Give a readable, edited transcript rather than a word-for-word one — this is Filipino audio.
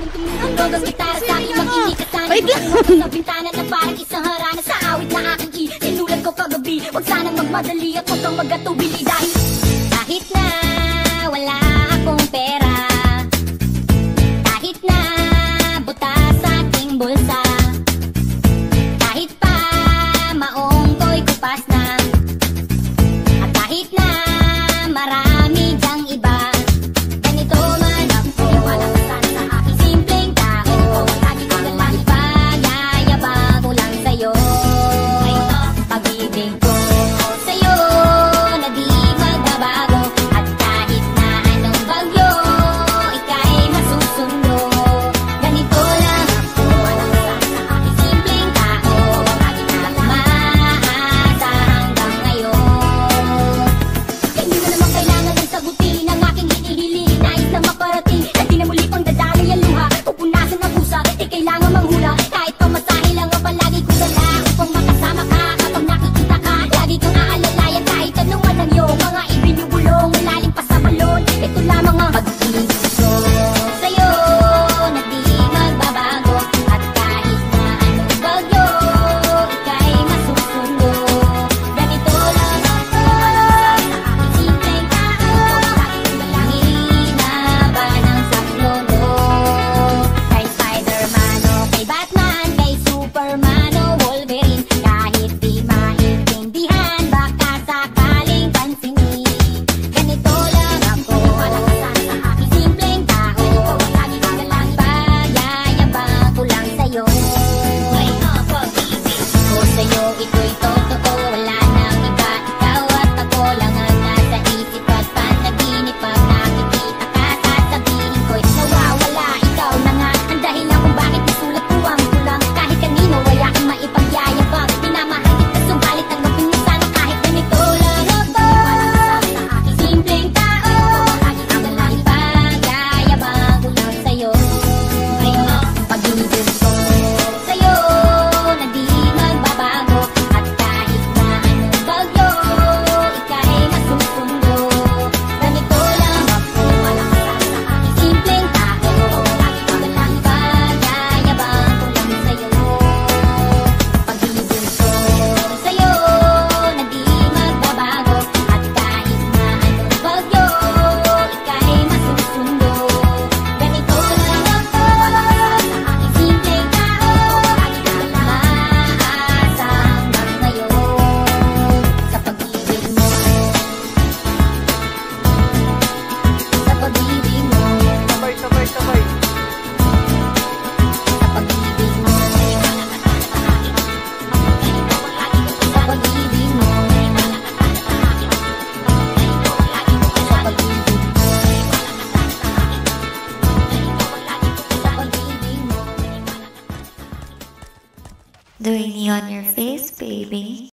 Hanggang gitara sa aking mag-init at sana sa bintana na parang isang harana sa awit na aking sinulat ko kagabi. Huwag sanang magmadali at huwag kang magkatubili dahil kahit na wala akong pera, kahit na buta sa aking bulsa, kahit pa maong ko'y kupas na, at kahit na marami dyang iba, ganito man ako. Walang kasana sa aking simpleng tao. Lagi ko na lang ipagayabang ko lang sa'yo. Pag-ibig ko sa'yo na di magbabago, at kahit na anong bagyo, ika'y masusundo. Ganito lang ako. Walang kasana sa aking simpleng tao. Lagi ko lang maasa hanggang ngayon. Hindi mo naman kailangan ng sagutin ang aking hinihiling. Nais na maparating na di na muli pang dadaloy ang luha. Pupunasan ang pusa, di kailangan manghula. Kahit pamasahe lang ang palagi ko dala upang makasama ka kapag nakikita ka. Lagi kang aalalayan kahit anuman ang iyong mga ibinubulong. Malalim pa sa balon, ito lamang ang pag-ibig ko sa'yo na di magbabago, at kahit na anong bagyo, ika'y masusundo. Ganito lang ako. Walang kasama sa aking simpleng tao. Lagi ko na lang hinaban ang saklono. Kay Spider-Man o kay Batman, kay Superman o Wolverine, kahit di maintindihan, baka sakaling pansinin. Ganito lang ako. Walang kasama sa aking simpleng tao. Lagi ko na lang ipagayabang ko lang sa'yo. Pag-ibig ko sa'yo, ito'y totoo. Wala nang iba, ikaw at ako lang ang nasa isip at panaginip. Pag nakikita ka, sasabihin ko'y nawawala. Ikaw na nga ang dahilan kung bakit isulat ko ang kulang. Kahit kanino ay aking maipagyayabang, minamahal kita subalit ang napinsan. Kahit ganito lang ako. Walang kasama sa aking simpleng tao. Lagi ko na lang ipagayabang ko lang sa'yo. Pag-ibig ko sa'yo na di magbabago, at kahit na anong bagyo, ika'y masusundo. Ganito lang ako. Walang kasama sa aking simpleng tao. Lagi ko na lang ipagayabang ko lang sa'yo. Pag-ibig ko sa'yo na di magbabago, at kahit na anong bagyo, ika'y masusundo. Ganito lang ako. Walang kasama sa aking simpleng tao. Lagi ko na lang maasa hanggang ngayon. Sa pag-ibig mo, sa pag-ibig mo, Sabay, sabay, sabay. sa pag-ibig mo, sa pag-ibig mo, sa pag-ibig mo. Doing knee on your face, baby.